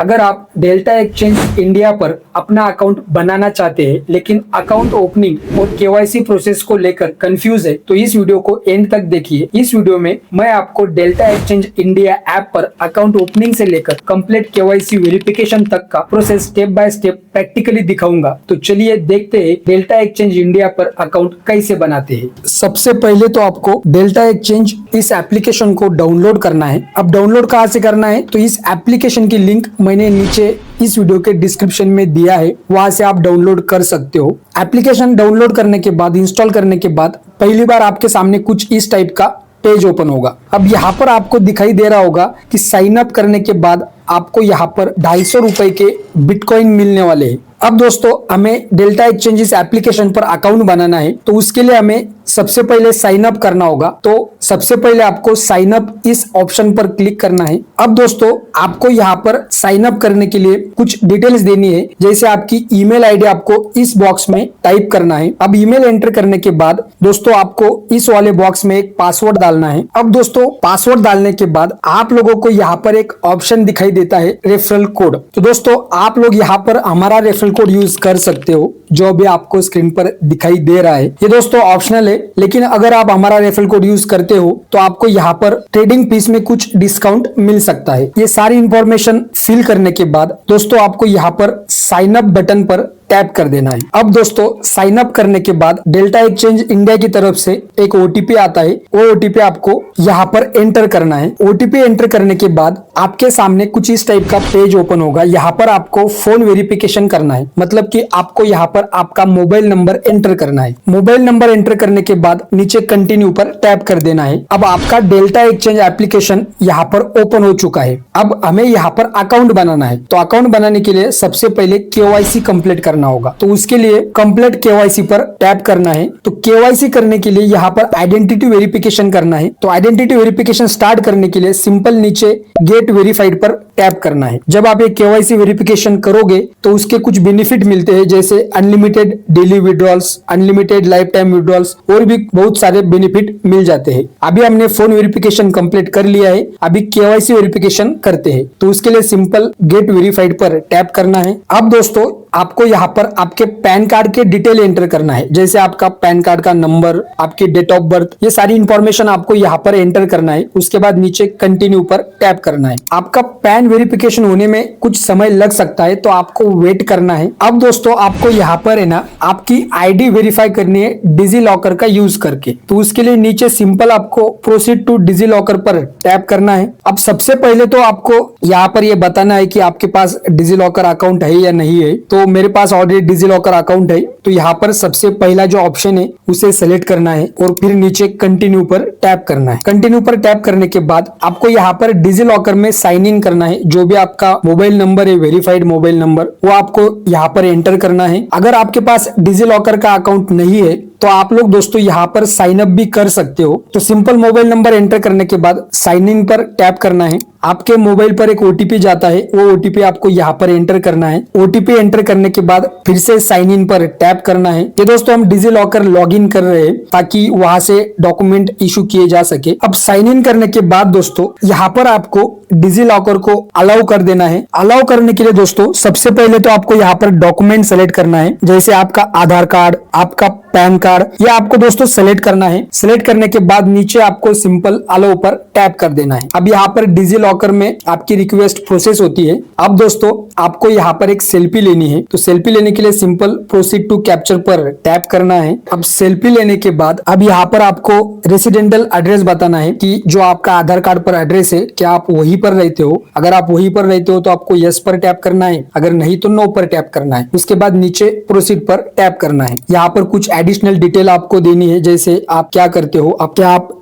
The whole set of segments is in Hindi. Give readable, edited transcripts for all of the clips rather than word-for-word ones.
अगर आप डेल्टा एक्सचेंज इंडिया पर अपना अकाउंट बनाना चाहते हैं लेकिन अकाउंट ओपनिंग और केवाईसी प्रोसेस को लेकर कंफ्यूज है तो इस वीडियो को एंड तक देखिए। इस वीडियो में मैं आपको डेल्टा एक्सचेंज इंडिया ऐप पर अकाउंट ओपनिंग से लेकर कंप्लीट केवाईसी वेरिफिकेशन तक का process step by step practically दिखाऊंगा। तो चलिए देखते हैं डेल्टा एक्सचेंज इंडिया पर अकाउंट कैसे बनाते हैं। सबसे पहले तो आपको डेल्टा एक्सचेंज इस एप्लीकेशन को डाउनलोड करना है। अब डाउनलोड कहाँ से करना है तो इस एप्लीकेशन की लिंक मैंने नीचे इस वीडियो के डिस्क्रिप्शन में दिया है, वहां से आप डाउनलोड कर सकते हो। एप्लीकेशन डाउनलोड करने के बाद इंस्टॉल करने के बाद पहली बार आपके सामने कुछ इस टाइप का पेज ओपन होगा। अब यहाँ पर आपको दिखाई दे रहा होगा कि साइन अप करने के बाद आपको यहाँ पर 250 रुपए के बिटकॉइन मिलने वाले हैं। अब दोस्तों हमें डेल्टा एक्सचेंज इस एप्लीकेशन पर अकाउंट बनाना है तो उसके लिए हमें सबसे पहले साइन अप करना होगा। तो सबसे पहले आपको साइन अप इस ऑप्शन पर क्लिक करना है। अब दोस्तों आपको यहाँ पर साइन अप करने के लिए कुछ डिटेल्स देनी है, जैसे आपकी ईमेल आईडी आपको इस बॉक्स में टाइप करना है। अब ईमेल एंटर करने के बाद दोस्तों आपको इस वाले बॉक्स में एक पासवर्ड डालना है। अब दोस्तों पासवर्ड डालने के बाद आप लोगों को यहाँ पर एक ऑप्शन दिखाई देता है रेफरल कोड। तो दोस्तों आप लोग यहाँ पर हमारा रेफरल कोड यूज कर सकते हो जो अभी आपको स्क्रीन पर दिखाई दे रहा है। ये दोस्तों ऑप्शनल है, लेकिन अगर आप हमारा रेफरल कोड यूज करते हो तो आपको यहाँ पर ट्रेडिंग पीस में कुछ डिस्काउंट मिल सकता है। ये सारी इंफॉर्मेशन फिल करने के बाद दोस्तों आपको यहाँ पर साइन अप बटन पर टैप कर देना है। अब दोस्तों साइन अप करने के बाद डेल्टा एक्सचेंज इंडिया की तरफ से एक ओटीपी आता है, वो ओटीपी आपको यहाँ पर एंटर करना है। ओटीपी एंटर करने के बाद आपके सामने कुछ इस टाइप का पेज ओपन होगा। यहाँ पर आपको फोन वेरिफिकेशन करना है, मतलब कि आपको यहाँ पर आपका मोबाइल नंबर एंटर करना है। मोबाइल नंबर एंटर करने के बाद नीचे कंटिन्यू पर टैप कर देना है। अब आपका डेल्टा एक्सचेंज एप्लीकेशन यहाँ पर ओपन हो चुका है। अब हमें यहाँ पर अकाउंट बनाना है। तो अकाउंट बनाने के लिए सबसे पहले केवाईसी कंप्लीट करना होगा। तो उसके लिए कंप्लीट केवाईसी पर टैप करना है। तो केवाईसी करने के लिए यहाँ पर आइडेंटिटी वेरिफिकेशन करना है। तो आइडेंटिटी वेरिफिकेशन स्टार्ट करने के लिए सिंपल नीचे गेट वेरीफाइड पर टैप करना है। जब आप ये केवाईसी वेरिफिकेशन करोगे तो उसके कुछ बेनिफिट मिलते हैं, जैसे unlimited daily withdrawals, unlimited life time withdrawals और भी बहुत सारे बेनिफिट मिल जाते हैं। अभी हमने फोन वेरिफिकेशन कंप्लीट कर लिया है, अभी केवाईसी वेरिफिकेशन करते हैं। तो उसके लिए सिंपल गेट वेरीफाइड पर टैप करना है। अब दोस्तों आपको यहाँ पर आपके पैन कार्ड के डिटेल एंटर करना है, जैसे आपका पैन कार्ड का नंबर, आपकी डेट ऑफ बर्थ, ये सारी इंफॉर्मेशन आपको यहाँ पर एंटर करना है। उसके बाद नीचे कंटिन्यू पर टैप करना है। आपका पैन वेरिफिकेशन होने में कुछ समय लग सकता है तो आपको वेट करना है। अब दोस्तों आपको यहाँ पर है ना आपकी आईडी वेरीफाई करनी है डिजी लॉकर का यूज करके। तो उसके लिए नीचे सिंपल आपको प्रोसीड टू डिजी लॉकर पर टैप करना है। अब सबसे पहले तो आपको यहाँ पर ये बताना है कि आपके पास डिजी लॉकर अकाउंट है या नहीं है। तो मेरे पास ऑलरेडी डिजी लॉकर अकाउंट है, तो यहाँ पर सबसे पहला जो ऑप्शन है उसे सेलेक्ट करना है और फिर नीचे कंटिन्यू पर टैप करना है। कंटिन्यू पर टैप करने के बाद आपको यहाँ पर डिजी लॉकर में साइन इन करना है। जो भी आपका मोबाइल नंबर है, वेरीफाइड मोबाइल नंबर, वो आपको यहाँ पर एंटर करना है। अगर आपके पास डिजी लॉकर का अकाउंट नहीं है तो आप लोग दोस्तों यहाँ पर साइन अप भी कर सकते हो। तो सिंपल मोबाइल नंबर एंटर करने के बाद साइन इन पर टैप करना है। आपके मोबाइल पर एक ओटीपी जाता है, वो ओटीपी आपको यहाँ पर एंटर करना है। ओटीपी एंटर करने के बाद फिर से साइन इन पर टैप करना है। ये दोस्तों हम डिजी लॉकर लॉग इन कर रहे हैं ताकि वहां से डॉक्यूमेंट इशू किए जा सके। अब साइन इन करने के बाद दोस्तों यहाँ पर आपको डिजी लॉकर को अलाउ कर देना है। अलाउ करने के लिए दोस्तों सबसे पहले तो आपको यहाँ पर डॉक्यूमेंट सेलेक्ट करना है, जैसे आपका आधार कार्ड, आपका पैन कार्ड, ये आपको दोस्तों सेलेक्ट करना है। सेलेक्ट करने के बाद नीचे आपको सिंपल अलाउ पर टैप कर देना है। अब यहाँ पर डिजी लॉकर में आपकी रिक्वेस्ट प्रोसेस होती है। अब दोस्तों आपको यहाँ पर एक सेल्फी लेनी है। तो सेल्फी लेने के लिए सिंपल प्रोसीड टू कैप्चर पर टैप करना है। अब सेल्फी लेने के बाद अब यहाँ पर आपको रेसिडेंटल एड्रेस बताना है कि जो आपका आधार कार्ड पर एड्रेस है क्या आप वहीं पर रहते हो। अगर आप वहीं पर रहते हो तो आपको यस पर टैप करना है, अगर नहीं तो नो पर टैप करना है। उसके बाद नीचे प्रोसीड पर टैप करना है। यहाँ पर कुछ एडिशनल डिटेल आपको देनी है, जैसे आप क्या करते हो,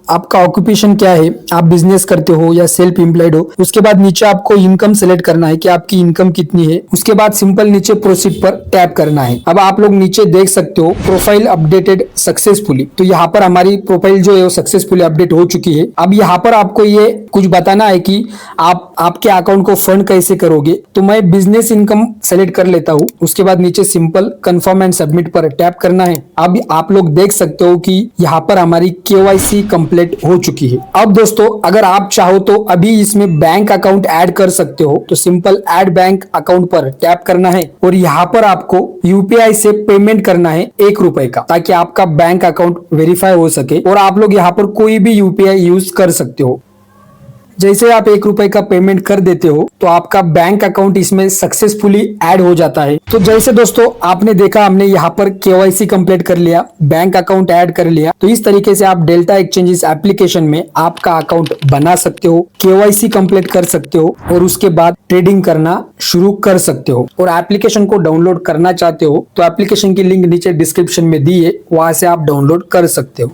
आपका ऑक्यूपेशन क्या है, आप बिजनेस करते हो या सेल्फ एम्प्लॉयड हो। उसके बाद नीचे आपको इनकम सेलेक्ट करना है कि आपकी इनकम कितनी है। उसके बाद सिंपल नीचे प्रोसीड पर टैप करना है। अब आप लोग नीचे देख सकते हो प्रोफाइल अपडेटेड सक्सेसफुली। तो यहाँ पर हमारी प्रोफाइल जो है वो सक्सेसफुली अपडेट हो चुकी है। अब यहाँ पर आपको ये कुछ बताना है कि आप आपके अकाउंट को फंड कैसे करोगे। तो मैं बिजनेस इनकम सेलेक्ट कर लेता हूँ। उसके बाद नीचे सिंपल कंफर्म एंड सबमिट पर टैप करना है। अब अभी आप लोग देख सकते हो कि यहाँ पर हमारी KYC कंप्लीट हो चुकी है। अब दोस्तों अगर आप चाहो तो अभी इसमें बैंक अकाउंट ऐड कर सकते हो। तो सिंपल ऐड बैंक अकाउंट पर टैप करना है और यहाँ पर आपको UPI से पेमेंट करना है ₹1 का, ताकि आपका बैंक अकाउंट वेरीफाई हो सके और आप लोग यहाँ पर कोई भी UPI यूज कर सकते हो। जैसे आप ₹1 का पेमेंट कर देते हो तो आपका बैंक अकाउंट इसमें सक्सेसफुली ऐड हो जाता है। तो जैसे दोस्तों आपने देखा, हमने यहाँ पर KYC कंप्लीट कर लिया, बैंक अकाउंट ऐड कर लिया। तो इस तरीके से आप डेल्टा एक्सचेंजेस एप्लीकेशन में आपका अकाउंट बना सकते हो, KYC कंप्लीट कर सकते हो और उसके बाद ट्रेडिंग करना शुरू कर सकते हो। और एप्लीकेशन को डाउनलोड करना चाहते हो तो एप्लीकेशन की लिंक नीचे डिस्क्रिप्शन में दी है, वहां से आप डाउनलोड कर सकते हो।